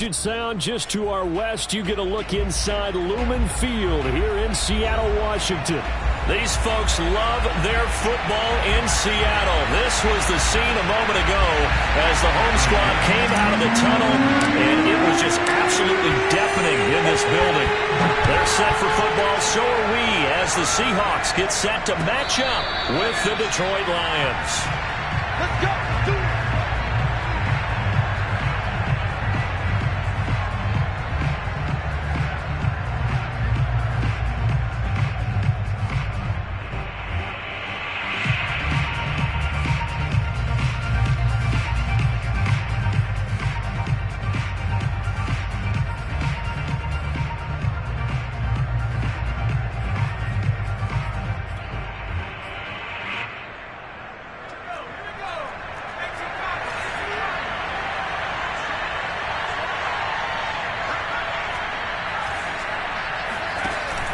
Sound just to our west. You get a look inside Lumen Field here in Seattle, Washington. These folks love their football in Seattle. This was the scene a moment ago as the home squad came out of the tunnel, and it was just absolutely deafening in this building. They're set for football, so are we, as the Seahawks get set to match up with the Detroit Lions. Let's go!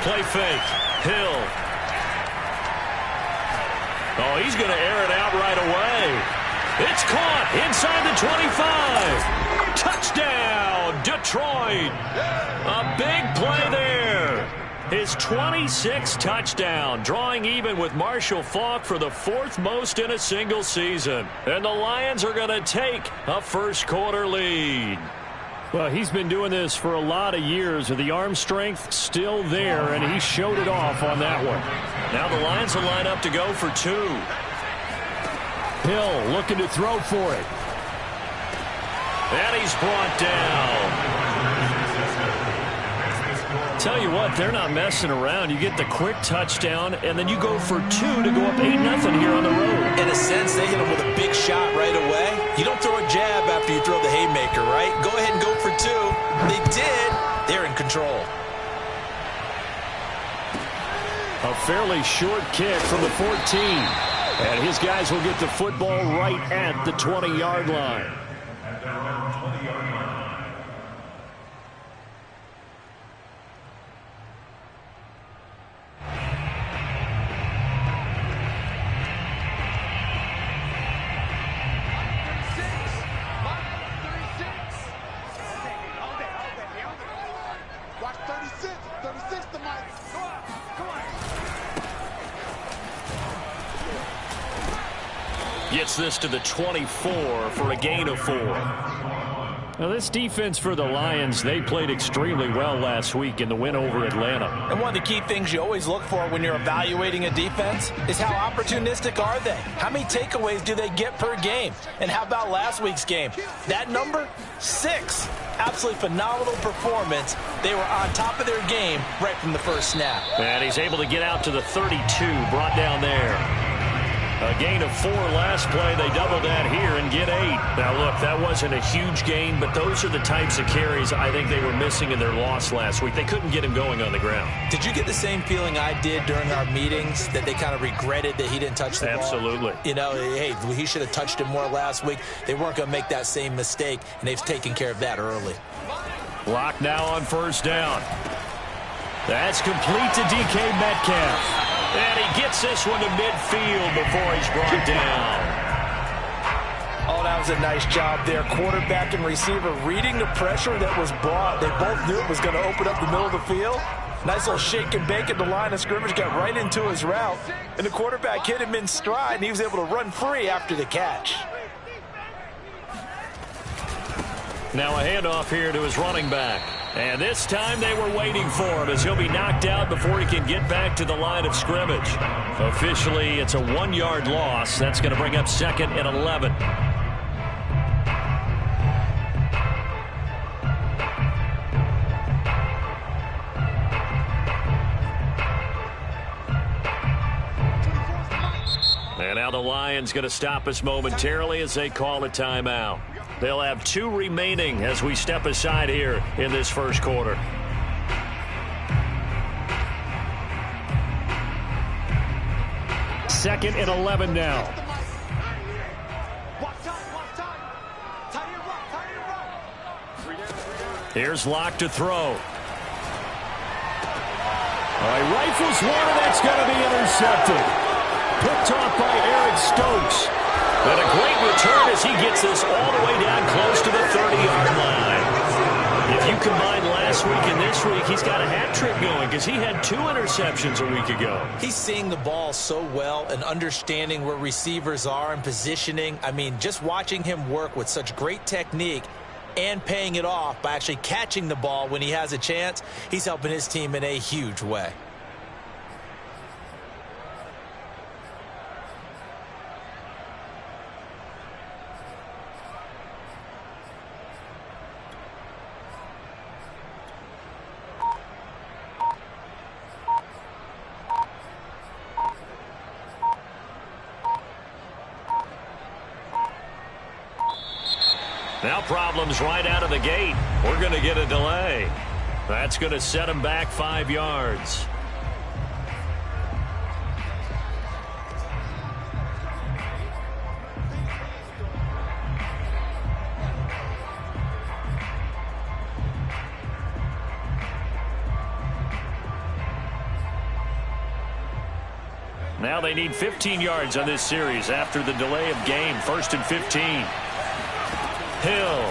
Play fake. Hill. Oh, he's going to air it out right away. It's caught inside the 25. Touchdown, Detroit. A big play there. His 26th touchdown, drawing even with Marshall Faulk for the 4th most in a single season. And the Lions are going to take a first-quarter lead. Well, he's been doing this for a lot of years. The arm strength still there, and he showed it off on that one. Now the Lions will line up to go for 2. Hill looking to throw for it. And he's brought down. Tell you what, they're not messing around. You get the quick touchdown, and then you go for 2 to go up 8-0 here on the road. In a sense, they hit him with a big shot right away. You don't throw a jab after you throw the haymaker, right? Go ahead and go for 2. They did. They're in control. A fairly short kick from the 14. And his guys will get the football right at the 20-yard line. Gets this to the 24 for a gain of 4. Now, this defense for the Lions, they played extremely well last week in the win over Atlanta. And one of the key things you always look for when you're evaluating a defense is how opportunistic are they? How many takeaways do they get per game? And how about last week's game? That number, 6. Absolutely phenomenal performance. They were on top of their game right from the first snap. And he's able to get out to the 32, brought down there. A gain of 4 last play. They double that here and get 8. Now, look, that wasn't a huge gain, but those are the types of carries I think they were missing in their loss last week. They couldn't get him going on the ground. Did you get the same feeling I did during our meetings, that they kind of regretted that he didn't touch the ball? Absolutely. You know, hey, he should have touched it more last week. They weren't going to make that same mistake, and they've taken care of that early. Lock now on first down. That's complete to DK Metcalf. And he gets this one to midfield before he's brought down. Oh, that was a nice job there. Quarterback and receiver reading the pressure that was brought. They both knew it was going to open up the middle of the field. Nice little shake and bake at the line of scrimmage. Got right into his route. And the quarterback hit him in stride, and he was able to run free after the catch. Now a handoff here to his running back. And this time they were waiting for him as he'll be knocked out before he can get back to the line of scrimmage. Officially, it's a 1-yard loss. That's going to bring up 2nd and 11. And now the Lions going to stop us momentarily as they call a timeout. They'll have 2 remaining as we step aside here in this first quarter. Second and 11 now. Here's Locke to throw. All right, rifles one, and that's going to be intercepted. Picked off by Eric Stokes. And a great return as he gets this all the way down close to the 30-yard line. last week and this week, he's got a hat trick going because he had 2 interceptions a week ago. He's seeing the ball so well and understanding where receivers are and positioning. I mean, just watching him work with such great technique and paying it off by actually catching the ball when he has a chance, he's helping his team in a huge way. Now problems right out of the gate. We're going to get a delay. That's going to set him back 5 yards. Now they need 15 yards on this series after the delay of game. 1st and 15. Hill.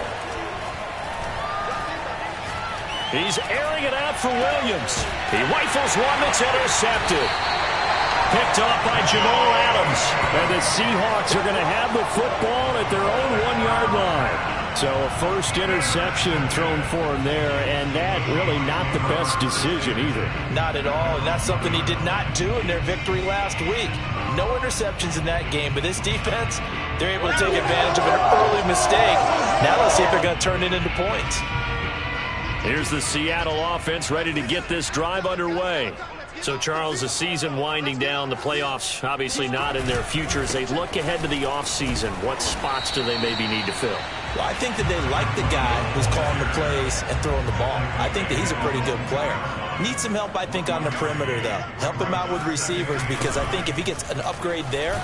He's airing it out for Williams. He rifles one that's intercepted. Picked off by Jamal Adams. And the Seahawks are going to have the football at their own 1-yard line. So a first interception thrown for him there, and that really not the best decision either. Not at all, and that's something he did not do in their victory last week. No interceptions in that game, but this defense, they're able to take advantage of an early mistake. Now let's see if they're going to turn it into points. Here's the Seattle offense ready to get this drive underway. So, Charles, the season winding down, the playoffs obviously not in their future. As they look ahead to the offseason, what spots do they maybe need to fill? Well, I think that they like the guy who's calling the plays and throwing the ball. I think that he's a pretty good player. Needs some help, I think, on the perimeter, though. Help him out with receivers, because I think if he gets an upgrade there,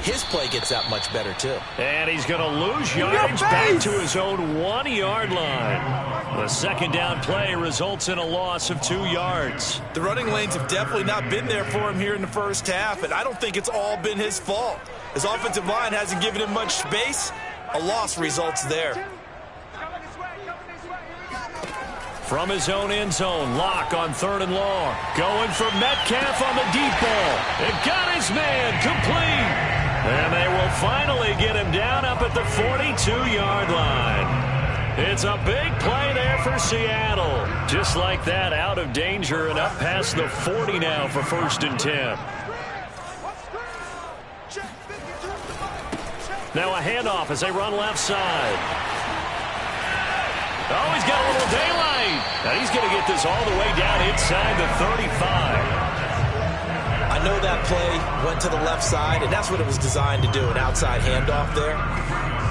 his play gets that much better, too. And he's going to lose yardage back to his own 1-yard line. The second down play results in a loss of 2 yards. The running lanes have definitely not been there for him here in the first half, and I don't think it's all been his fault. His offensive line hasn't given him much space. A loss results there. From his own end zone, Locke on 3rd and long. Going for Metcalf on the deep ball. It got his man complete. And they will finally get him down up at the 42-yard line. It's a big play there for Seattle. Just like that, out of danger and up past the 40 now for 1st and 10. Now a handoff as they run left side. Oh, he's got a little daylight. Now he's going to get this all the way down inside the 35. I know that play went to the left side, and that's what it was designed to do, an outside handoff there.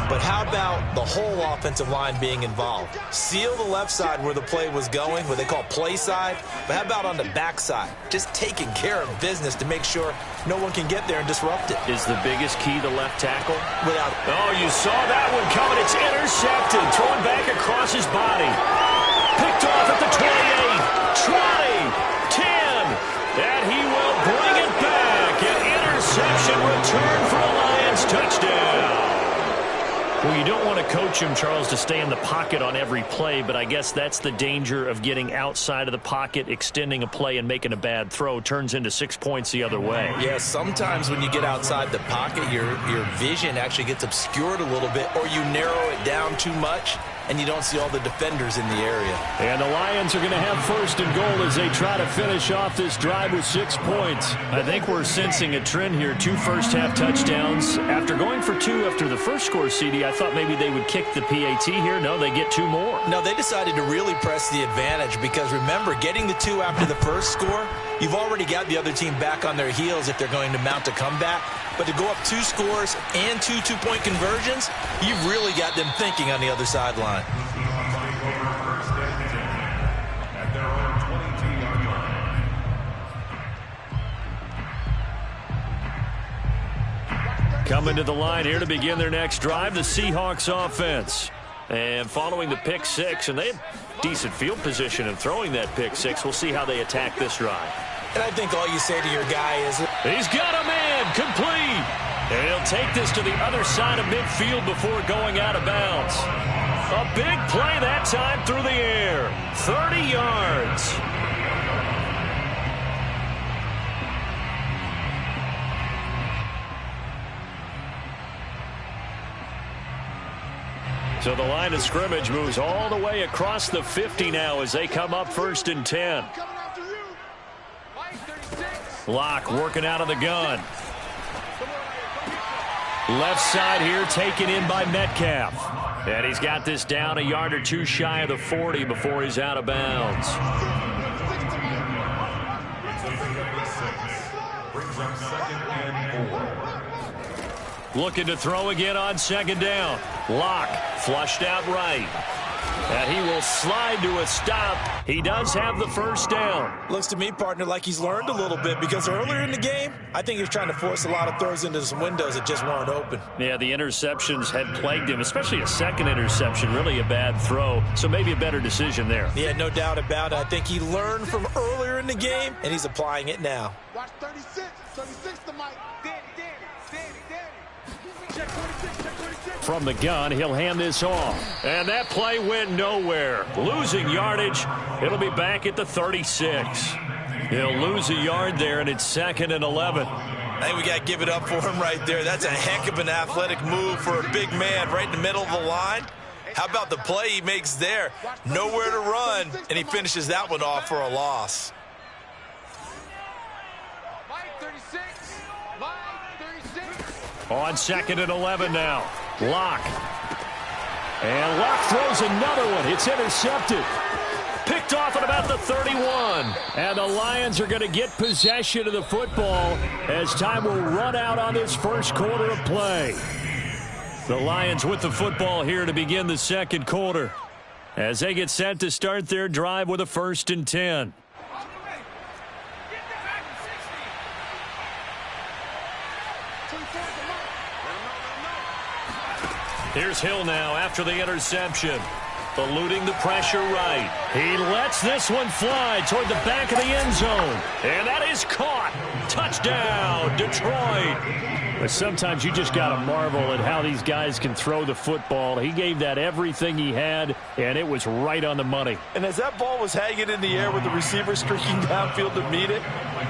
But how about the whole offensive line being involved? Seal the left side where the play was going, what they call play side. But how about on the back side? Just taking care of business to make sure no one can get there and disrupt it. Is the biggest key the left tackle? Without. Oh, you saw that one coming. It's intercepted. Thrown back across his body. Picked off at the 28, 20, 10. And he will bring it back. An interception return for a Lions touchdown. Well, you don't want to coach him, Charles, to stay in the pocket on every play, but I guess that's the danger of getting outside of the pocket, extending a play, and making a bad throw. Turns into 6 points the other way. Yeah, sometimes when you get outside the pocket, your vision actually gets obscured a little bit, or you narrow it down too much, and you don't see all the defenders in the area. And the Lions are going to have 1st and goal as they try to finish off this drive with 6 points. I think we're sensing a trend here. 2 first-half touchdowns. After going for 2 after the first score, CD, I thought maybe they would kick the PAT here. No, they get 2 more. No, they decided to really press the advantage because, remember, getting the 2 after the first score, you've already got the other team back on their heels if they're going to mount a comeback. But to go up 2 scores and 2 two-point conversions, you've really got them thinking on the other sideline. Coming to the line here to begin their next drive, the Seahawks offense. And following the pick 6, and they had decent field position in throwing that pick 6. We'll see how they attack this drive. And I think all you say to your guy is, he's got a man complete. And he'll take this to the other side of midfield before going out of bounds. A big play that time through the air. 30 yards. So the line of scrimmage moves all the way across the 50 now as they come up 1st and 10. Locke working out of the gun. Left side here taken in by Metcalf. And he's got this down a yard or two shy of the 40 before he's out of bounds. Looking to throw again on 2nd down. Locke flushed out right. And he will slide to a stop. He does have the 1st down. Looks to me, partner, like he's learned a little bit because earlier in the game, I think he was trying to force a lot of throws into some windows that just weren't open. Yeah, the interceptions had plagued him, especially a second interception, really a bad throw. So maybe a better decision there. Yeah, no doubt about it. I think he learned from earlier in the game, and he's applying it now. Watch 36. 36 to Mike. Danny. Check 26. From the gun, he'll hand this off. And that play went nowhere. Losing yardage. It'll be back at the 36. He'll lose a yard there, and it's 2nd and 11. I think we got to give it up for him right there. That's a heck of an athletic move for a big man right in the middle of the line. How about the play he makes there? Nowhere to run, and he finishes that one off for a loss. On 2nd and 11 now. Locke. And Locke throws another one. It's intercepted. Picked off at about the 31. And the Lions are going to get possession of the football as time will run out on this 1st quarter of play. The Lions with the football here to begin the 2nd quarter as they get set to start their drive with a 1st and 10. Here's Hill now after the interception. Eluding the pressure right. He lets this one fly toward the back of the end zone. And that is caught. Touchdown, Detroit. But sometimes you just got to marvel at how these guys can throw the football. He gave that everything he had, and it was right on the money. And as that ball was hanging in the air with the receiver streaking downfield to meet it,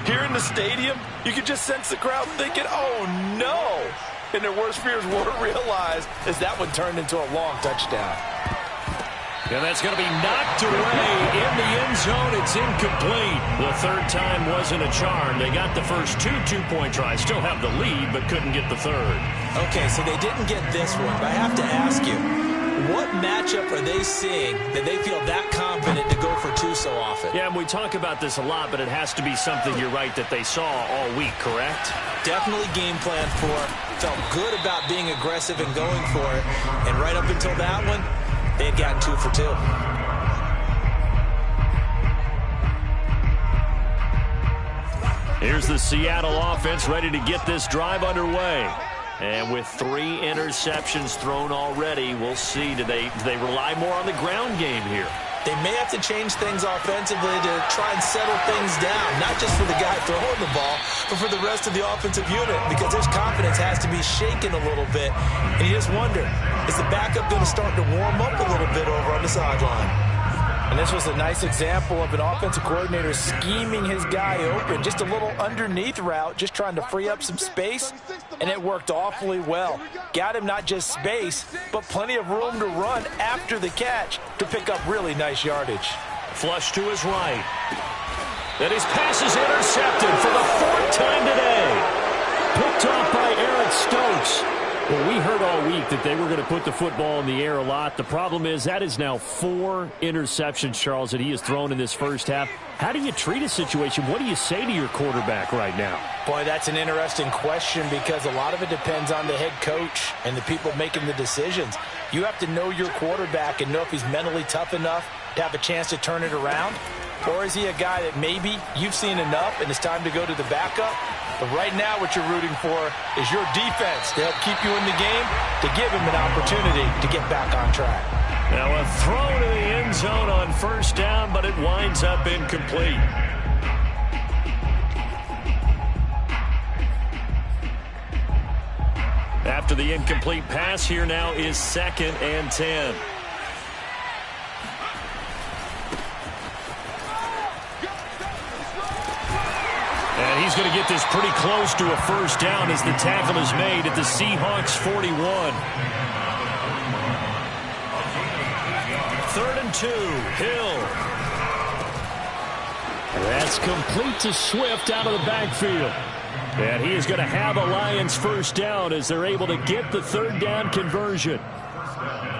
here in the stadium, you could just sense the crowd thinking, oh, no. And their worst fears weren't realized as that one turned into a long touchdown. And that's going to be knocked away in the end zone. It's incomplete. The 3rd time wasn't a charm. They got the first 2 two-point tries. Still have the lead, but couldn't get the 3rd. Okay, so they didn't get this one, but I have to ask you, what matchup are they seeing that they feel that confident to go for 2 so often? Yeah, and we talk about this a lot, but it has to be something, you're right, that they saw all week, correct? Definitely game plan for it. Felt good about being aggressive and going for it. And right up until that one, they had gotten 2 for 2. Here's the Seattle offense ready to get this drive underway. And with 3 interceptions thrown already, we'll see. Do they rely more on the ground game here? They may have to change things offensively to try and settle things down, not just for the guy throwing the ball, but for the rest of the offensive unit, because his confidence has to be shaken a little bit. And you just wonder, is the backup going to start to warm up a little bit over on the sideline? And this was a nice example of an offensive coordinator scheming his guy open. Just a little underneath route, just trying to free up some space, and it worked awfully well. Got him not just space, but plenty of room to run after the catch to pick up really nice yardage. Flush to his right. And his pass is intercepted for the 4th time today. Picked off by Eric Stokes. Well, we heard all week that they were going to put the football in the air a lot. The problem is that is now 4 interceptions, Charles, that he has thrown in this first half. How do you treat a situation? What do you say to your quarterback right now? Boy, that's an interesting question because a lot of it depends on the head coach and the people making the decisions. You have to know your quarterback and know if he's mentally tough enough to have a chance to turn it around. Or is he a guy that maybe you've seen enough and it's time to go to the backup? But right now what you're rooting for is your defense to help keep you in the game, to give him an opportunity to get back on track. Now a throw to the end zone on 1st down, but it winds up incomplete. After the incomplete pass, here now is 2nd and 10. he's going to get this pretty close to a first down as the tackle is made at the Seahawks 41. 3rd and 2, Hill. That's complete to Swift out of the backfield. And he is going to have a Lions first down as they're able to get the 3rd down conversion.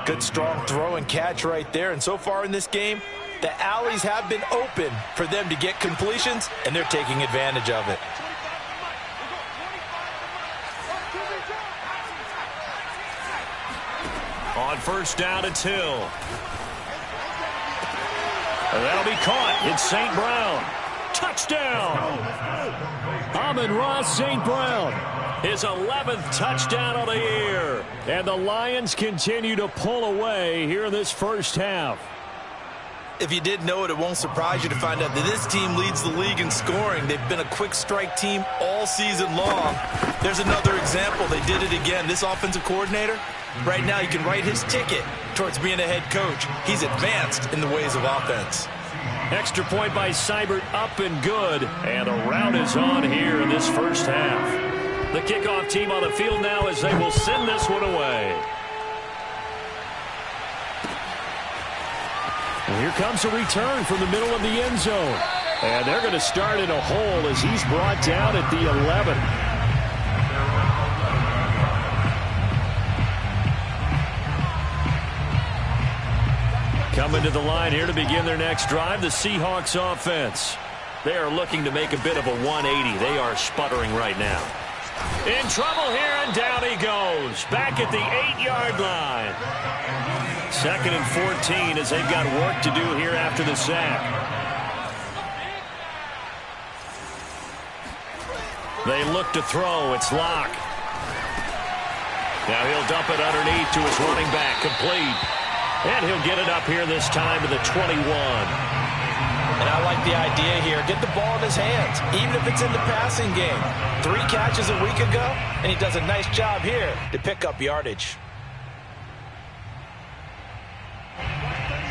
Good strong throw and catch right there. And so far in this game, the alleys have been open for them to get completions, and they're taking advantage of it. On first down, it's Hill. And that'll be caught. It's St. Brown. Touchdown! Amon-Ra St. Brown. His 11th touchdown of the year. And the Lions continue to pull away here in this first half. If you didn't know it, it won't surprise you to find out that this team leads the league in scoring. They've been a quick strike team all season long. There's another example. They did it again. This offensive coordinator, right now, you can write his ticket towards being a head coach. He's advanced in the ways of offense. Extra point by Seibert, up and good. And a rout is on here in this first half. The kickoff team on the field now as they will send this one away. And here comes a return from the middle of the end zone. And they're going to start in a hole as he's brought down at the 11. Coming to the line here to begin their next drive, the Seahawks offense. They are looking to make a bit of a 180. They are sputtering right now. In trouble here, and down he goes. Back at the 8-yard line. 2nd and 14 as they've got work to do here after the sack. They look to throw. It's Locke. Now he'll dump it underneath to his running back. Complete. And he'll get it up here this time to the 21. And I like the idea here. Get the ball in his hands, even if it's in the passing game. 3 catches a week ago, and he does a nice job here to pick up yardage.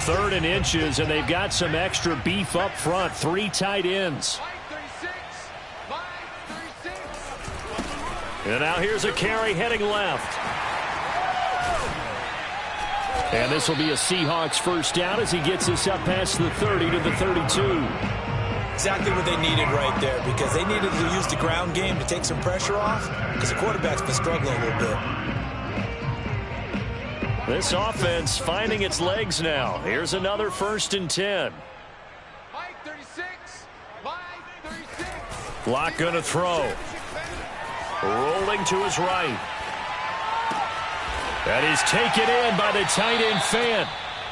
3rd and inches, and they've got some extra beef up front. 3 tight ends. And now here's a carry heading left. And this will be a Seahawks first down as he gets this up past the 30 to the 32. Exactly what they needed right there, because they needed to use the ground game to take some pressure off, because the quarterback's been struggling a little bit. This offense finding its legs now. Here's another 1st and 10. Locke going to throw. Rolling to his right. That is taken in by the tight end Fant.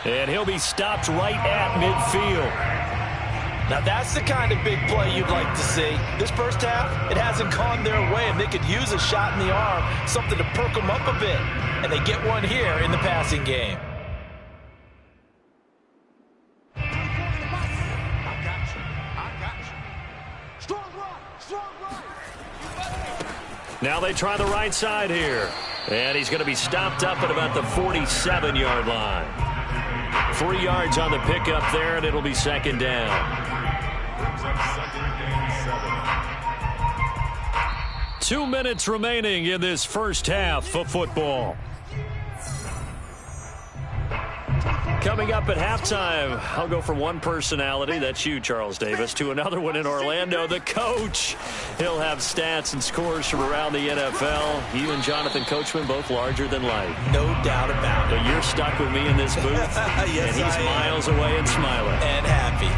And he'll be stopped right at midfield. Now that's the kind of big play you'd like to see. This first half, it hasn't gone their way, and they could use a shot in the arm, something to perk them up a bit. And they get one here in the passing game. Now they try the right side here. And he's going to be stopped up at about the 47-yard line. 3 yards on the pickup there, and it'll be 2nd down. Two minutes remaining in this first half of football. Coming up at halftime, I'll go from one personality, that's you, Charles Davis, to another one in Orlando, the coach. He'll have stats and scores from around the NFL. You and Jonathan Coachman, both larger than life. No doubt about it. But you're stuck with me in this booth, yes, and he's miles away and smiling. And happy.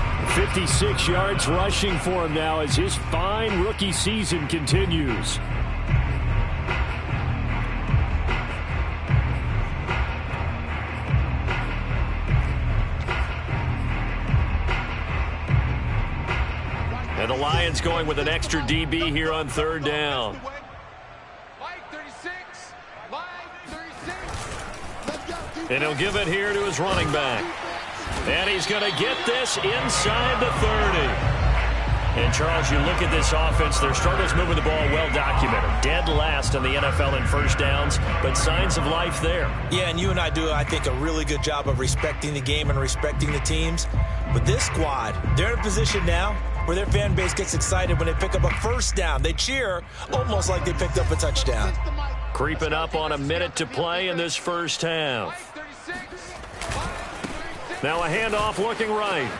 56 yards rushing for him now as his fine rookie season continues. And the Lions going with an extra DB here on 3rd down. And he'll give it here to his running back. And he's going to get this inside the 30. And, Charles, you look at this offense, their struggles moving the ball well documented. Dead last in the NFL in first downs, but signs of life there. Yeah, and you and I do, I think, a really good job of respecting the game and respecting the teams. But this squad, they're in a position now where their fan base gets excited when they pick up a first down. They cheer almost like they picked up a touchdown. Creeping up on a minute to play in this first half. Now a handoff looking right.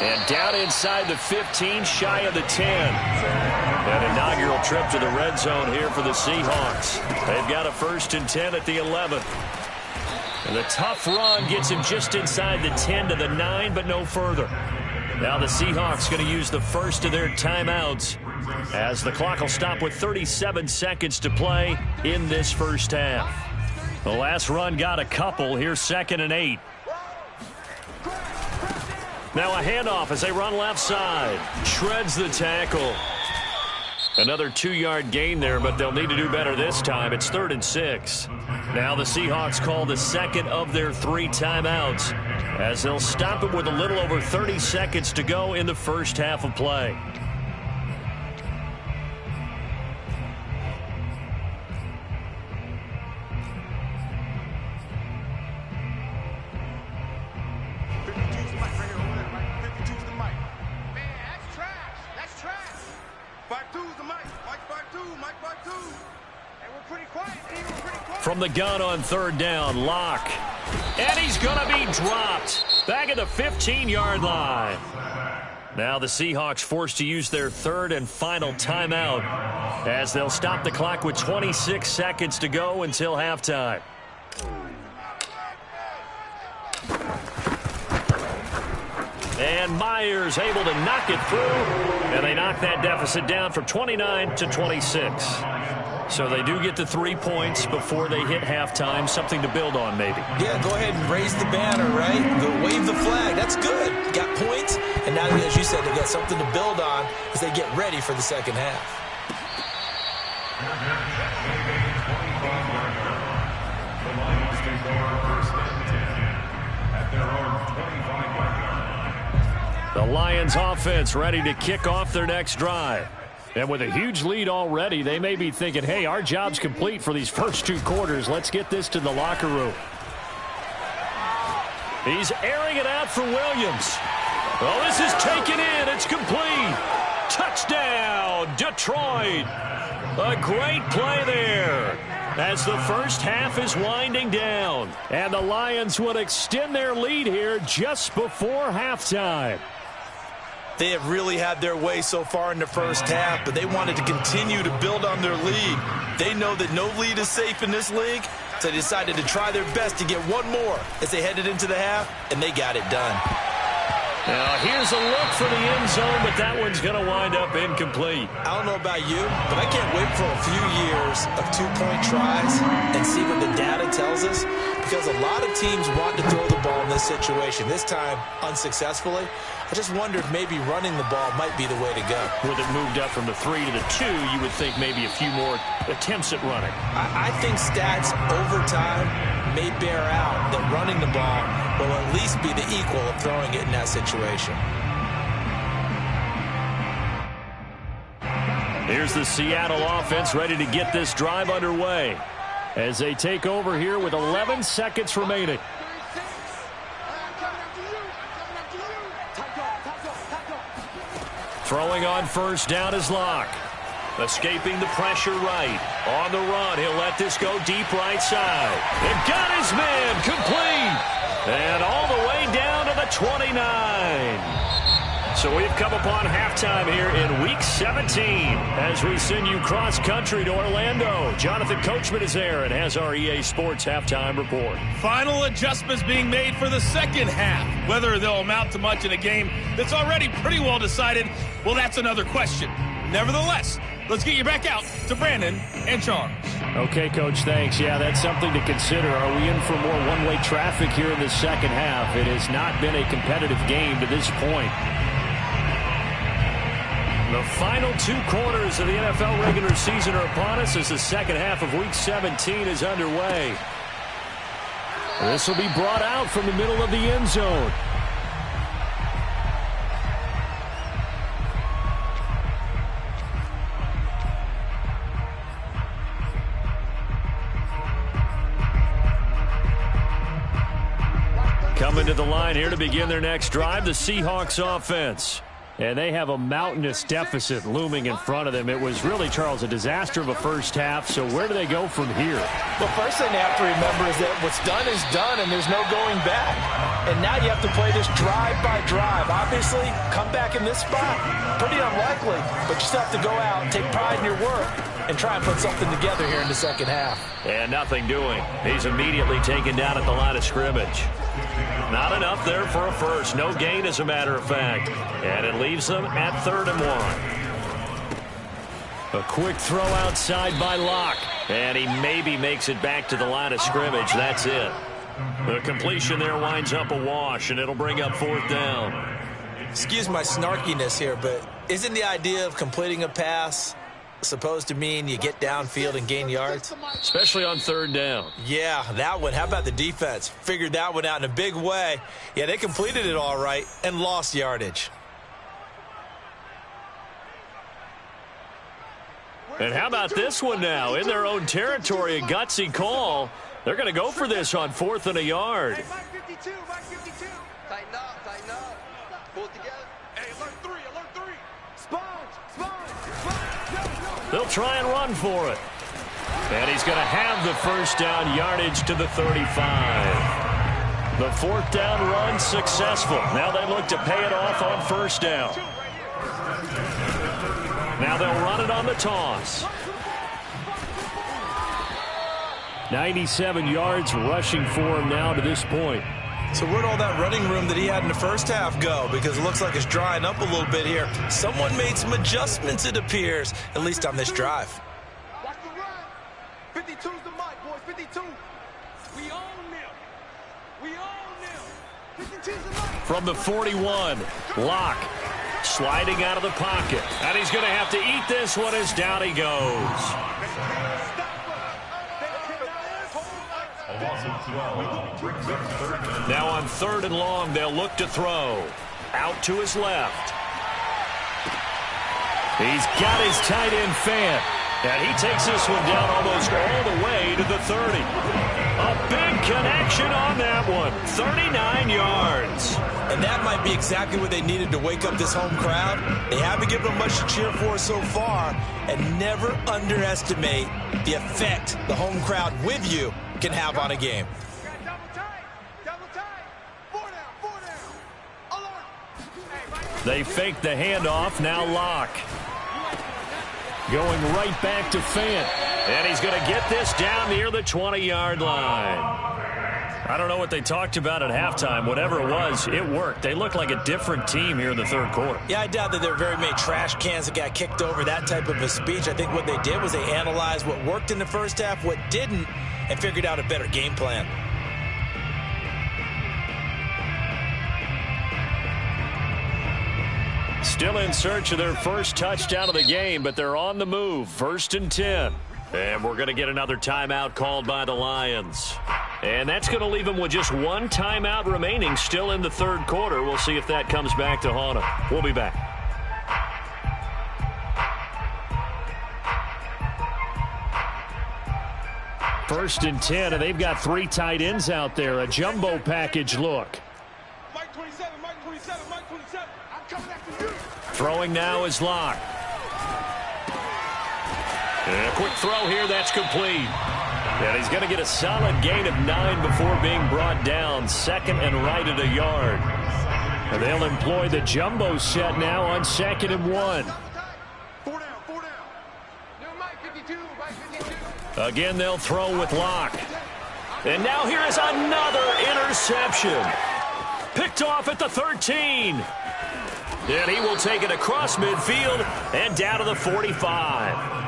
And down inside the 15, shy of the 10. An inaugural trip to the red zone here for the Seahawks. They've got a 1st and 10 at the 11. And the tough run gets him just inside the 10 to the 9, but no further. Now the Seahawks going to use the first of their timeouts as the clock will stop with 37 seconds to play in this first half. The last run got a couple. Here's 2nd and 8. Now a handoff as they run left side. Shreds the tackle. Another 2-yard gain there, but they'll need to do better this time. It's 3rd and 6. Now the Seahawks call the second of their 3 timeouts as they'll stop it with a little over 30 seconds to go in the first half of play. From the gun on 3rd down, Locke. And he's going to be dropped back at the 15-yard line. Now the Seahawks forced to use their 3rd and final timeout as they'll stop the clock with 26 seconds to go until halftime. And Myers able to knock it through, and they knock that deficit down from 29 to 26. So they do get the 3 points before they hit halftime, something to build on maybe. Yeah, go ahead and raise the banner, right? Wave the flag. That's good. Got points, and now, as you said, they got something to build on as they get ready for the second half. The Lions offense ready to kick off their next drive. And with a huge lead already, they may be thinking, hey, our job's complete for these first 2 quarters. Let's get this to the locker room. He's airing it out for Williams. Oh, this is taken in. It's complete. Touchdown, Detroit. A great play there as the first half is winding down. And the Lions would extend their lead here just before halftime. They have really had their way so far in the first half, but they wanted to continue to build on their lead. They know that no lead is safe in this league, so they decided to try their best to get one more as they headed into the half, and they got it done. Now here's a look for the end zone, but that one's going to wind up incomplete. I don't know about you, but I can't wait for a few years of 2-point tries and see what the data tells us, because a lot of teams want to throw the ball in this situation, this time unsuccessfully. I just wonder if maybe running the ball might be the way to go. With it moved up from the 3 to the 2, you would think maybe a few more attempts at running. I think stats over time may bear out that running the ball will at least be the equal of throwing it in that situation. Here's the Seattle offense ready to get this drive underway as they take over here with 11 seconds remaining. Throwing on first down is Locke. Escaping the pressure right. On the run, he'll let this go deep right side. And got his man complete. And all the way down to the 29. So we've come upon halftime here in Week 17 as we send you cross-country to Orlando. Jonathan Coachman is there and has our EA Sports halftime report. Final adjustments being made for the second half. Whether they'll amount to much in a game that's already pretty well decided, well, that's another question. Nevertheless, let's get you back out to Brandon and Charles. Okay, Coach, thanks. Yeah, that's something to consider. Are we in for more one-way traffic here in the second half? It has not been a competitive game to this point. The final 2 quarters of the NFL regular season are upon us as the second half of Week 17 is underway. This will be brought out from the middle of the end zone. Coming to the line here to begin their next drive, the Seahawks offense. And they have a mountainous deficit looming in front of them. It was really, Charles, a disaster of a first half. So where do they go from here? Well, first thing they have to remember is that what's done is done, and there's no going back. And now you have to play this drive by drive. Obviously, come back in this spot, pretty unlikely. But you still have to go out and take pride in your work and try and put something together here in the second half. And nothing doing. He's immediately taken down at the line of scrimmage. Not enough there for a first. No gain, as a matter of fact. And it leaves them at 3rd and 1. A quick throw outside by Locke. And he maybe makes it back to the line of scrimmage. That's it. The completion there winds up a wash, and it'll bring up 4th down. Excuse my snarkiness here, but isn't the idea of completing a pass supposed to mean you get downfield and gain yards? Especially on 3rd down. Yeah, that one. How about the defense? Figured that one out in a big way. Yeah, they completed it all right and lost yardage. And how about this one now? In their own territory, a gutsy call. They're going to go for this on 4th and a yard. Hey, Mike 52, Mike 52. Tighten up. Pull it together. Hey, alert 3. Sponge. They'll try and run for it. And he's going to have the first down yardage to the 35. The 4th down run successful. Now they look to pay it off on 1st down. Now they'll run it on the toss. 97 yards rushing for him now to this point. So where'd all that running room that he had in the first half go? Because it looks like it's drying up a little bit here. Someone made some adjustments, it appears, at least on this drive. Watch the run. 52's the mic, boys. 52. We own them. 52's the mic. From the 41, Locke sliding out of the pocket. And he's going to have to eat this one as down he goes. Now on 3rd and long, they'll look to throw. Out to his left. He's got his tight end Fant. And he takes this one down almost all the way to the 30. A big connection on that one. 39 yards. And that might be exactly what they needed to wake up this home crowd. They haven't given them much to cheer for so far. And never underestimate the effect the home crowd with you can have on a game. Double tight. 4 down. Alert. They fake the handoff. Now Locke. Going right back to Fant. And he's going to get this down near the 20-yard line. I don't know what they talked about at halftime. Whatever it was, it worked. They look like a different team here in the 3rd quarter. Yeah, I doubt that there were very many trash cans that got kicked over, that type of a speech. I think what they did was they analyzed what worked in the first half, what didn't, and figured out a better game plan. Still in search of their first touchdown of the game, but they're on the move. 1st and 10. And we're going to get another timeout called by the Lions. And that's going to leave them with just one timeout remaining still in the 3rd quarter. We'll see if that comes back to haunt them. We'll be back. First and 10, and they've got 3 tight ends out there. A jumbo package look. Mike 27. I'm coming after you. Throwing now is Locke. And a quick throw here, that's complete. And he's going to get a solid gain of 9 before being brought down. 2nd and right at a yard. And they'll employ the jumbo set now on 2nd and 1. 4 down. No, Mike 52. Again, they'll throw with Locke. And now here is another interception. Picked off at the 13. And he will take it across midfield and down to the 45.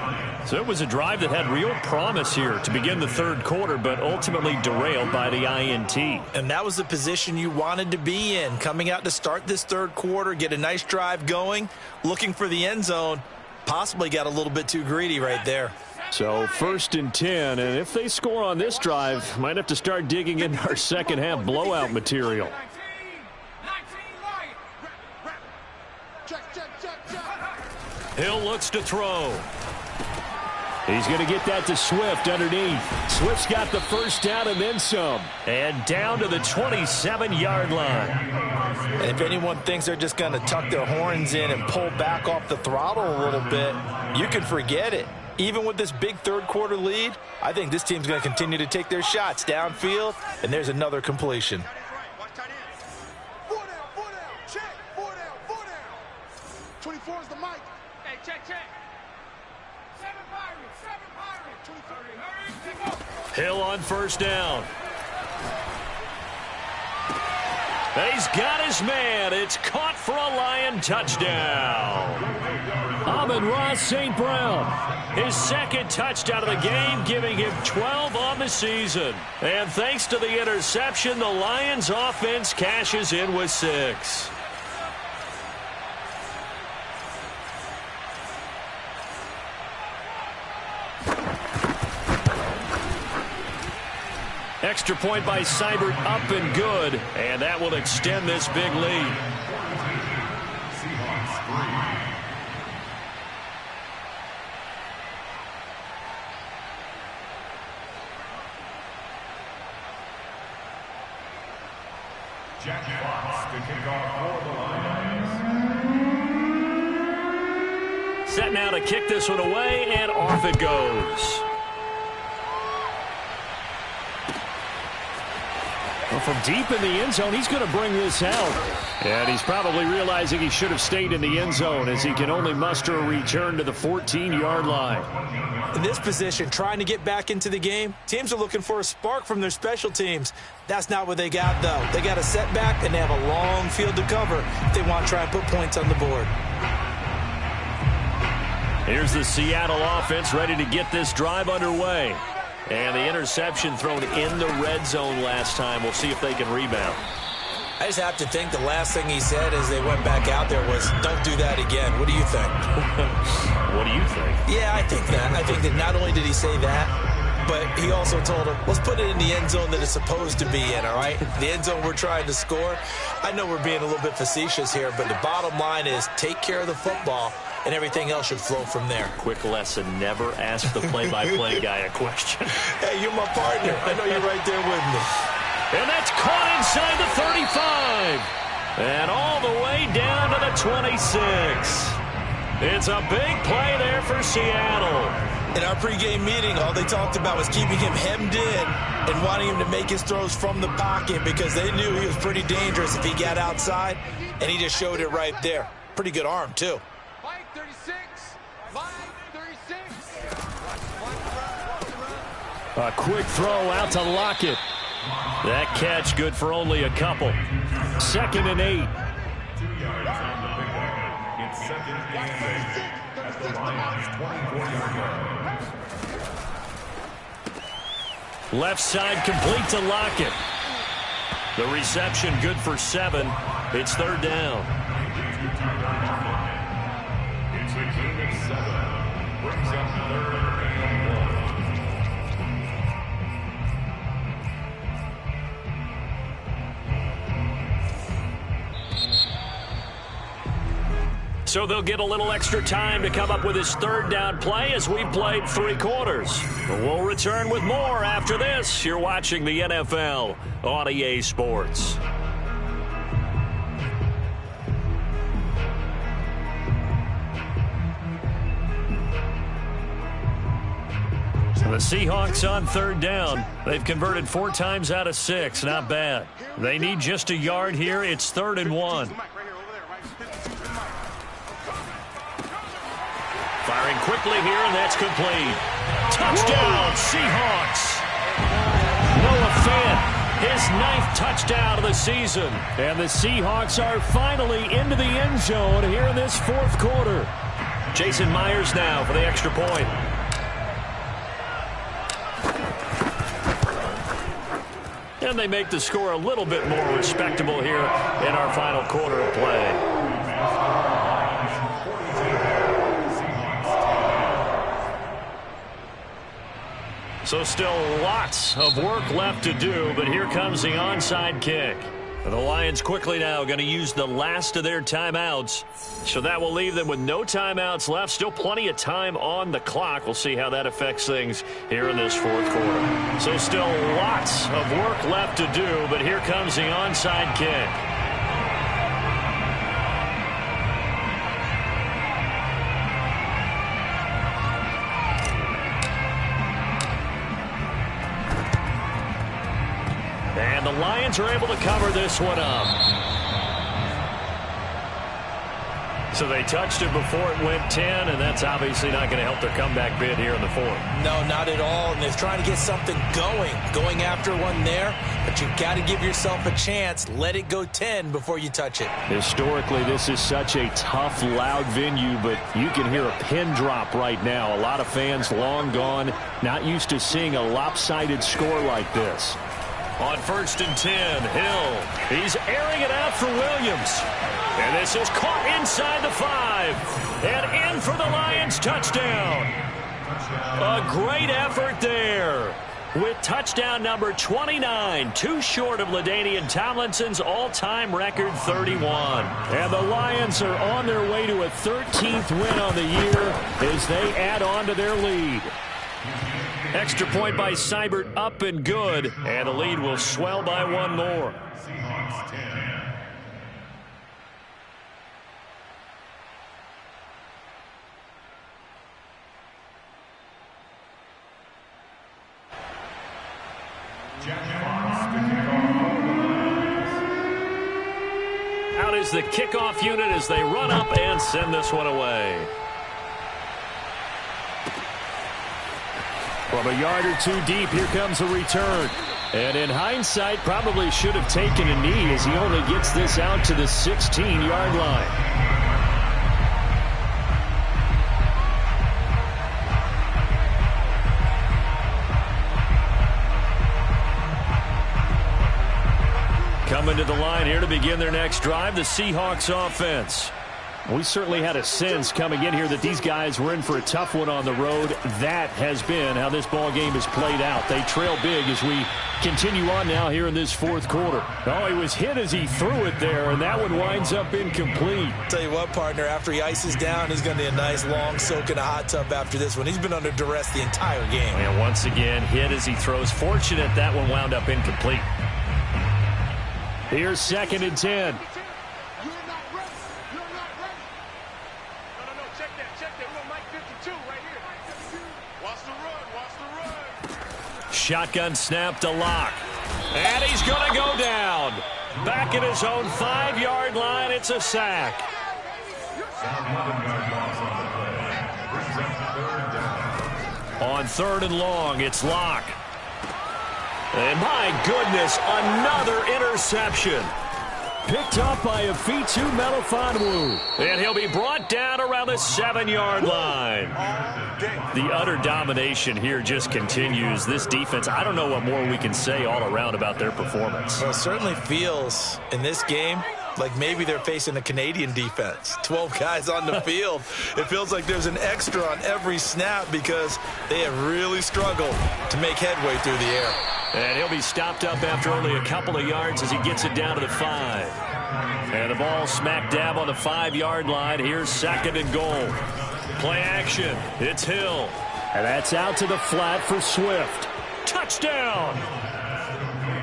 So it was a drive that had real promise here to begin the 3rd quarter, but ultimately derailed by the INT. And that was the position you wanted to be in, coming out to start this 3rd quarter, get a nice drive going, looking for the end zone. Possibly got a little bit too greedy right there. So 1st and 10, and if they score on this drive, might have to start digging into our second half blowout material. Hill looks to throw. He's going to get that to Swift underneath. Swift's got the first down and then some. And down to the 27-yard line. And if anyone thinks they're just going to tuck their horns in and pull back off the throttle a little bit, you can forget it. Even with this big third-quarter lead, I think this team's going to continue to take their shots downfield, and there's another completion. 24 is the mic. Hey, check. 7 Pirates. Hill on first down. And he's got his man. It's caught for a Lion touchdown. Amon-Ra St. Brown, his second touchdown of the game, giving him 12 on the season. And thanks to the interception, the Lions offense cashes in with 6. Extra point by Seibert, up and good, and that will extend this big lead. Jack Fox to kick off for the Lions. Set now to kick this one away, and off it goes. Well, from deep in the end zone, he's going to bring this out. And he's probably realizing he should have stayed in the end zone as he can only muster a return to the 14-yard line. In this position, trying to get back into the game, teams are looking for a spark from their special teams. That's not what they got, though. They got a setback, and they have a long field to cover if they want to try and put points on the board. Here's the Seattle offense ready to get this drive underway. And the interception thrown in the red zone last time. We'll see if they can rebound. I just have to think the last thing he said as they went back out there was, don't do that again. What do you think? What do you think? Yeah, I think that. I think that not only did he say that, but he also told him, let's put it in the end zone that it's supposed to be in, all right? The end zone we're trying to score. I know we're being a little bit facetious here, but the bottom line is take care of the football, and everything else should flow from there. Quick lesson, never ask the play-by-play guy a question. Hey, you're my partner. I know you're right there with me. And that's caught inside the 35. And all the way down to the 26. It's a big play there for Seattle. In our pregame meeting, all they talked about was keeping him hemmed in and wanting him to make his throws from the pocket because they knew he was pretty dangerous if he got outside, and he just showed it right there. Pretty good arm, too. Mike 36. Mike 36. A quick throw out to Lockett. That catch good for only a couple. 2nd and 8. 2 yards on the pickup. It's 2nd and 8 at the Lions' 24-yard line. Left side complete to Lockett. The reception good for 7. It's 3rd down. It's a gain of 7. Brings up 3rd and 1. So they'll get a little extra time to come up with his 3rd down play as we've played 3 quarters. We'll return with more after this. You're watching the NFL on EA Sports. The Seahawks on 3rd down. They've converted 4 times out of 6. Not bad. They need just a yard here. It's 3rd and 1. Firing quickly here, and that's complete. Touchdown, Seahawks. Noah Fant, his 9th touchdown of the season. And the Seahawks are finally into the end zone here in this 4th quarter. Jason Myers now for the extra point. And they make the score a little bit more respectable here in our final quarter of play. So still lots of work left to do, but here comes the onside kick. The Lions quickly now going to use the last of their timeouts. So that will leave them with no timeouts left. Still plenty of time on the clock. We'll see how that affects things here in this fourth quarter. So still lots of work left to do, but here comes the onside kick. And the Lions are able to cover this one up. So they touched it before it went 10, and that's obviously not going to help their comeback bid here in the fourth. No, not at all. And they're trying to get something going after one there. But you've got to give yourself a chance. Let it go 10 before you touch it. Historically, this is such a tough, loud venue, but you can hear a pin drop right now. A lot of fans long gone, not used to seeing a lopsided score like this. On 1st and 10, Hill. He's airing it out for Williams. And this is caught inside the 5. And in for the Lions touchdown. A great effort there. With touchdown number 29, too short of LaDainian Tomlinson's all-time record 31. And the Lions are on their way to a 13th win on the year as they add on to their lead. Extra point by Seibert up and good, and the lead will swell by one more. Out is the kickoff unit as they run up and send this one away. From a yard or two deep, here comes a return. And in hindsight, probably should have taken a knee as he only gets this out to the 16-yard line. Coming to the line here to begin their next drive, the Seahawks offense. We certainly had a sense coming in here that these guys were in for a tough one on the road. That has been how this ball game has played out. They trail big as we continue on now here in this fourth quarter. Oh, he was hit as he threw it there, and that one winds up incomplete. Tell you what, partner, after he ices down, he's going to be a nice long soak in a hot tub after this one. He's been under duress the entire game. And once again, hit as he throws. Fortunate that one wound up incomplete. Here's 2nd and 10. Shotgun snap to Locke. And he's going to go down. Back at his own 5-yard line. It's a sack. On 3rd and long, it's Locke. And my goodness, another interception. Picked up by Afitu Melifonwu. And he'll be brought down around the 7-yard line. The utter domination here just continues. This defense, I don't know what more we can say all around about their performance. Well, it certainly feels in this game like maybe they're facing a Canadian defense. 12 guys on the field. It feels like there's an extra on every snap because they have really struggled to make headway through the air. And he'll be stopped up after only a couple of yards as he gets it down to the 5. And the ball smack dab on the 5-yard line. Here's 2nd and goal. Play action. It's Hill. And that's out to the flat for Swift. Touchdown!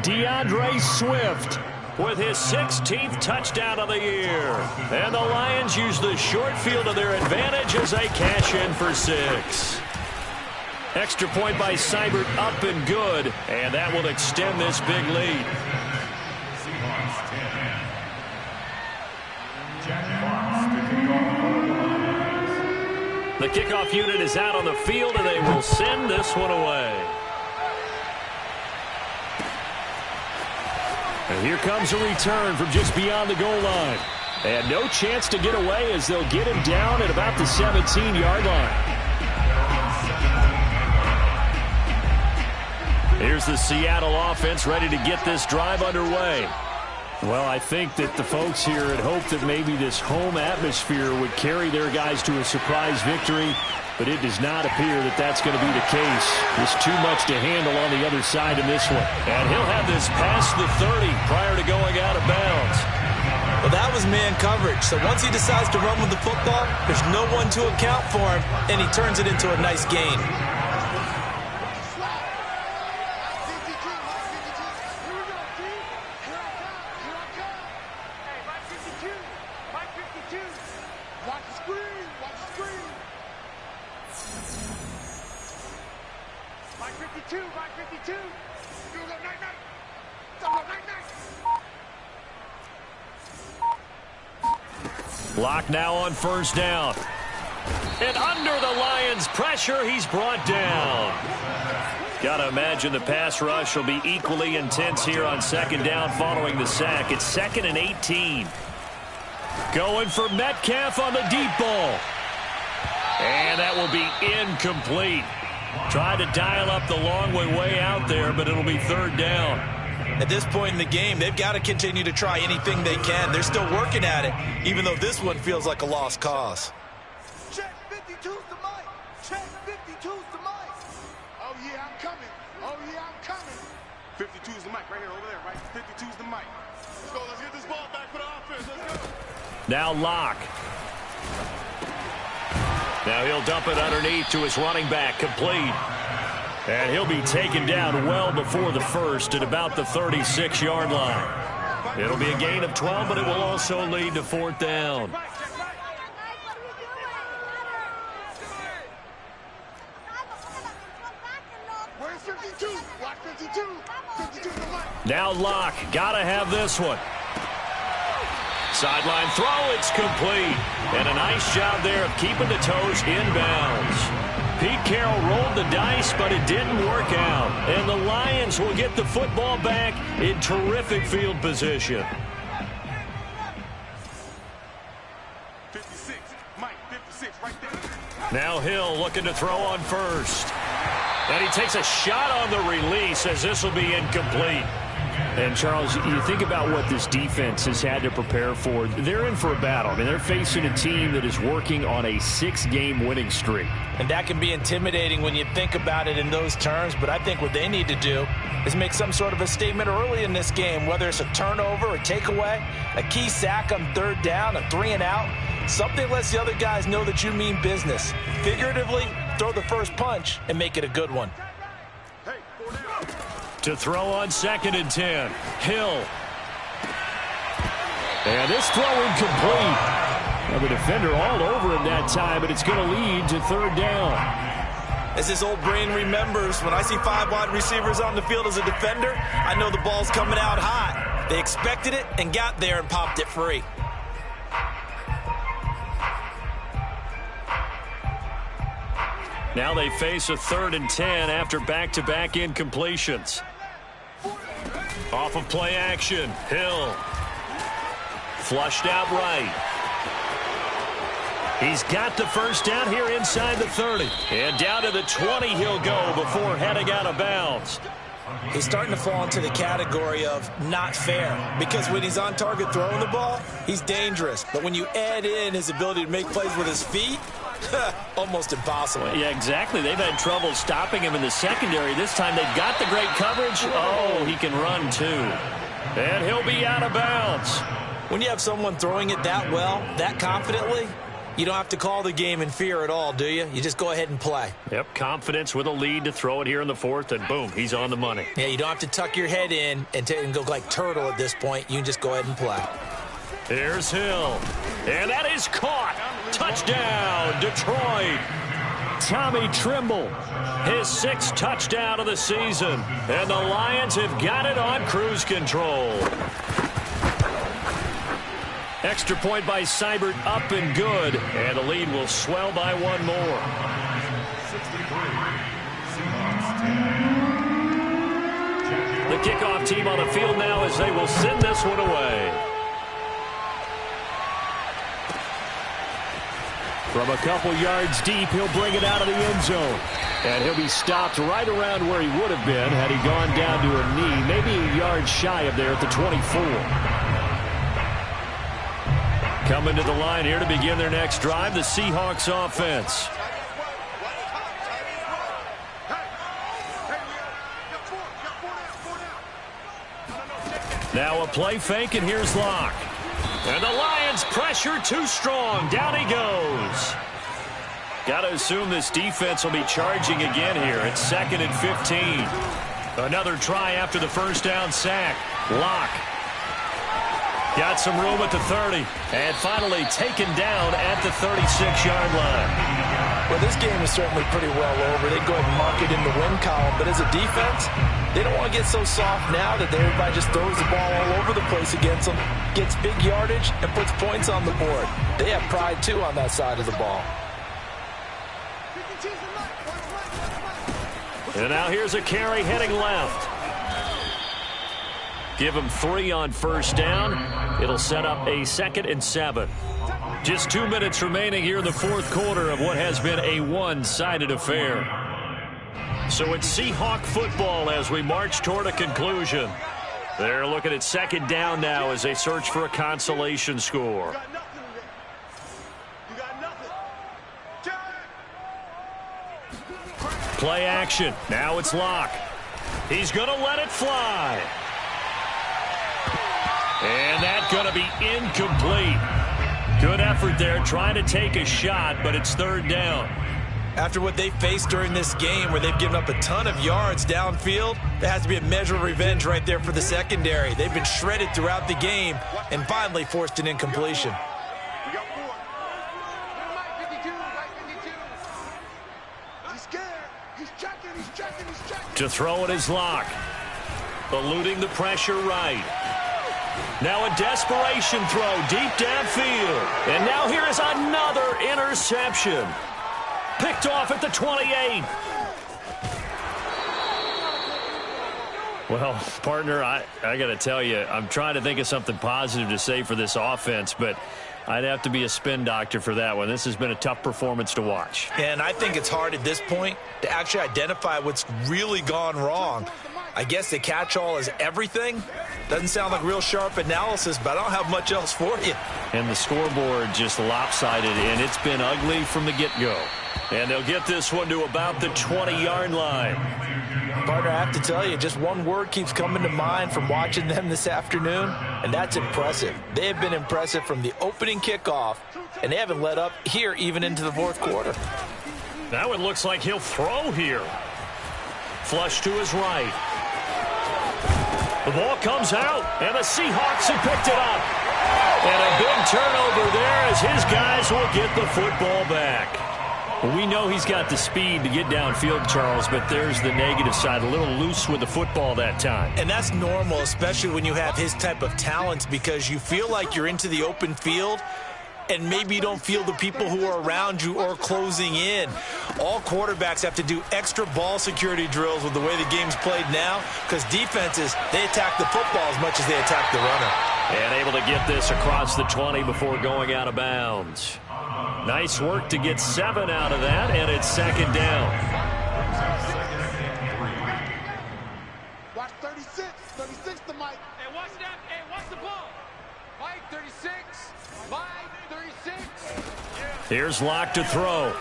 DeAndre Swift with his 16th touchdown of the year. And the Lions use the short field to their advantage as they cash in for 6. Extra point by Seibert up and good, and that will extend this big lead. The kickoff unit is out on the field, and they will send this one away. And here comes a return from just beyond the goal line. And no chance to get away as they'll get him down at about the 17-yard line. Here's the Seattle offense ready to get this drive underway. Well, I think that the folks here had hoped that maybe this home atmosphere would carry their guys to a surprise victory, but it does not appear that that's going to be the case. There's too much to handle on the other side in this one. And he'll have this past the 30 prior to going out of bounds. Well, that was man coverage. So once he decides to run with the football, there's no one to account for him, and he turns it into a nice gain. Lock now on first down. And under the Lions' pressure, he's brought down. Got to imagine the pass rush will be equally intense here on second down following the sack. It's 2nd and 18. Going for Metcalf on the deep ball. And that will be incomplete. Tried to dial up the long way out there, but it'll be 3rd down. At this point in the game, they've got to continue to try anything they can. They're still working at it, even though this one feels like a lost cause. Check 52's the mic. Check 52's the mic. Oh, yeah, I'm coming. Oh, yeah, I'm coming. 52's the mic right here, over there, right? 52's the mic. Let's go. Let's get this ball back for the offense. Let's go. Now Locke. Now he'll dump it underneath to his running back, complete. And he'll be taken down well before the first at about the 36-yard line. It'll be a gain of 12, but it will also lead to 4th down. Where's 52? Watch 52. 52's the mic. Now Locke, gotta have this one. Sideline throw, it's complete. And a nice job there of keeping the toes inbounds. Pete Carroll rolled the dice, but it didn't work out. And the Lions will get the football back in terrific field position. 56. Mike, 56 right there. Now Hill looking to throw on first. And he takes a shot on the release as this will be incomplete. And, Charles, you think about what this defense has had to prepare for. They're in for a battle. I mean, they're facing a team that is working on a 6-game winning streak. And that can be intimidating when you think about it in those terms, but I think what they need to do is make some sort of a statement early in this game, whether it's a turnover, a takeaway, a key sack on 3rd down, a 3-and-out, something that lets the other guys know that you mean business. Figuratively, throw the first punch and make it a good one. To throw on 2nd and 10. Hill. And this throw incomplete. Well, the defender all over him that time, but it's going to lead to 3rd down. As his old brain remembers, when I see 5 wide receivers on the field as a defender, I know the ball's coming out hot. They expected it and got there and popped it free. Now they face a 3rd and 10 after back-to-back incompletions. Off of play action, Hill. Flushed out right. He's got the first down here inside the 30. And down to the 20 he'll go before heading out of bounds. He's starting to fall into the category of not fair, because when he's on target throwing the ball, he's dangerous. But when you add in his ability to make plays with his feet, almost impossible. Yeah, exactly. They've had trouble stopping him in the secondary. This time they've got the great coverage. Oh, he can run too. And he'll be out of bounds. When you have someone throwing it that well, that confidently, you don't have to call the game in fear at all, do you? You just go ahead and play. Yep, confidence with a lead to throw it here in the 4th, and boom, he's on the money. Yeah, you don't have to tuck your head in and go like turtle at this point. You can just go ahead and play. Here's Hill. And that is caught. Touchdown, Detroit. Tommy Trimble, his 6th touchdown of the season. And the Lions have got it on cruise control. Extra point by Seibert, up and good. And the lead will swell by 1 more. The kickoff team on the field now as they will send this one away. From a couple yards deep, he'll bring it out of the end zone. And he'll be stopped right around where he would have been had he gone down to a knee, maybe a yard shy of there at the 24. Coming to the line here to begin their next drive, the Seahawks offense. Now a play fake, and here's Locke. And the Lions pressure too strong. Down he goes. Got to assume this defense will be charging again here. It's 2nd and 15. Another try after the first down sack. Locke. Got some room at the 30. And finally taken down at the 36-yard line. Well, this game is certainly pretty well over. They go ahead and mark it in the win column. But as a defense, they don't want to get so soft now that everybody just throws the ball all over the place against them, gets big yardage, and puts points on the board. They have pride, too, on that side of the ball. And now here's a carry heading left. Give him 3 on first down. It'll set up a 2nd and 7. Just 2 minutes remaining here in the fourth quarter of what has been a one-sided affair. So it's Seahawk football as we march toward a conclusion. They're looking at 2nd down now as they search for a consolation score. Play action. Now it's Locke. He's going to let it fly. And that's going to be incomplete. Good effort there trying to take a shot, but it's 3rd down. After what they faced during this game where they've given up a ton of yards downfield, there has to be a measure of revenge right there for the secondary. They've been shredded throughout the game and finally forced an incompletion. To throw it is Locke. Eluding the pressure right. Now a desperation throw deep downfield. And now here is another interception. Picked off at the 28. Well, partner, I got to tell you, I'm trying to think of something positive to say for this offense, but I'd have to be a spin doctor for that one. This has been a tough performance to watch. And I think it's hard at this point to actually identify what's really gone wrong. I guess the catch-all is everything. Doesn't sound like real sharp analysis, but I don't have much else for you. And the scoreboard just lopsided, and it's been ugly from the get-go. And they'll get this one to about the 20-yard line. Partner, I have to tell you, just one word keeps coming to mind from watching them this afternoon, and that's impressive. They have been impressive from the opening kickoff, and they haven't let up here even into the fourth quarter. Now it looks like he'll throw here. Flush to his right. The ball comes out, and the Seahawks have picked it up. And a big turnover there as his guys will get the football back. Well, we know he's got the speed to get downfield, Charles, but there's the negative side, a little loose with the football that time. And that's normal, especially when you have his type of talents, because you feel like you're into the open field, and maybe you don't feel the people who are around you or closing in. All quarterbacks have to do extra ball security drills with the way the game's played now, because defenses, they attack the football as much as they attack the runner. And able to get this across the 20 before going out of bounds. Nice work to get 7 out of that, and it's 2nd down. Watch 36. 36 to Mike. Hey, watch that. Hey, watch the ball. Mike, 36. Mike, 36. Here's Locke to throw.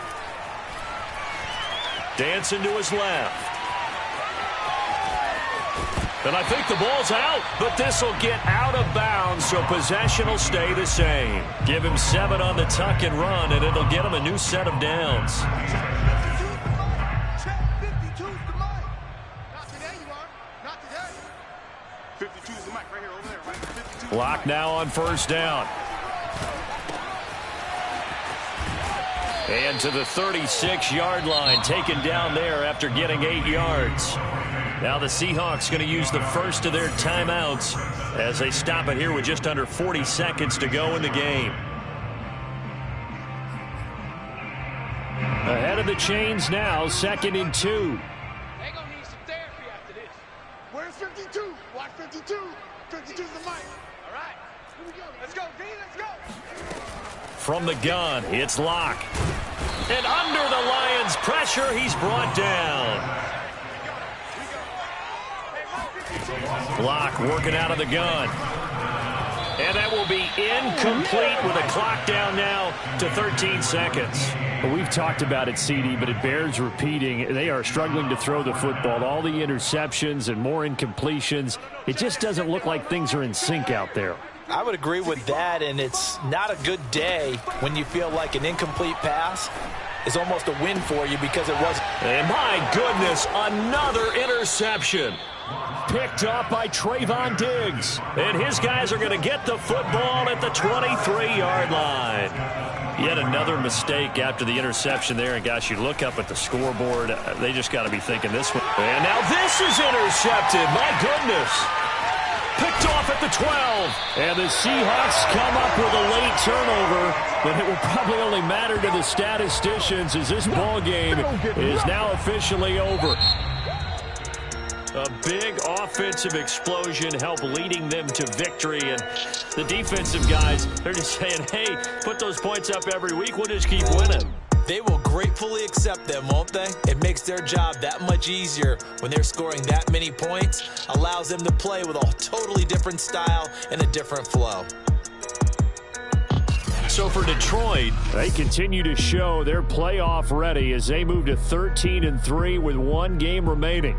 Dancing to his left. And I think the ball's out, but this will get out of bounds, so possession will stay the same. Give him 7 on the tuck and run, and it'll get him a new set of downs. 52's the Mike. Not today, you are. Not today. 52's the Mike right here over there, right? 52's Locke now on first down. And to the 36-yard line, taken down there after getting 8 yards. Now the Seahawks going to use the first of their timeouts as they stop it here with just under 40 seconds to go in the game. Ahead of the chains now, 2nd and 2. They're going to need some therapy after this. Where's 52? Watch 52. 52's the Mike. All right. Here we go. Let's go, D. Let's go. From the gun, it's Locke. And under the Lions' pressure, he's brought down. Locke working out of the gun. And that will be incomplete with a clock down now to 13 seconds. Well, we've talked about it, CD, but it bears repeating. They are struggling to throw the football. All the interceptions and more incompletions. It just doesn't look like things are in sync out there. I would agree with that, and it's not a good day when you feel like an incomplete pass is almost a win for you because it wasn't. And my goodness, another interception. Picked up by Trayvon Diggs. And his guys are going to get the football at the 23-yard line. Yet another mistake after the interception there. And, gosh, you look up at the scoreboard. They just got to be thinking this one. And now this is intercepted. My goodness. Picked off at the 12. And the Seahawks come up with a late turnover. But it will probably only matter to the statisticians as this ball game is now officially over. A big offensive explosion helped leading them to victory. And the defensive guys, they're just saying, hey, put those points up every week. We'll just keep winning. They will gratefully accept them, won't they? It makes their job that much easier when they're scoring that many points. Allows them to play with a totally different style and a different flow. So for Detroit, they continue to show they're playoff ready as they move to 13-3 with one game remaining.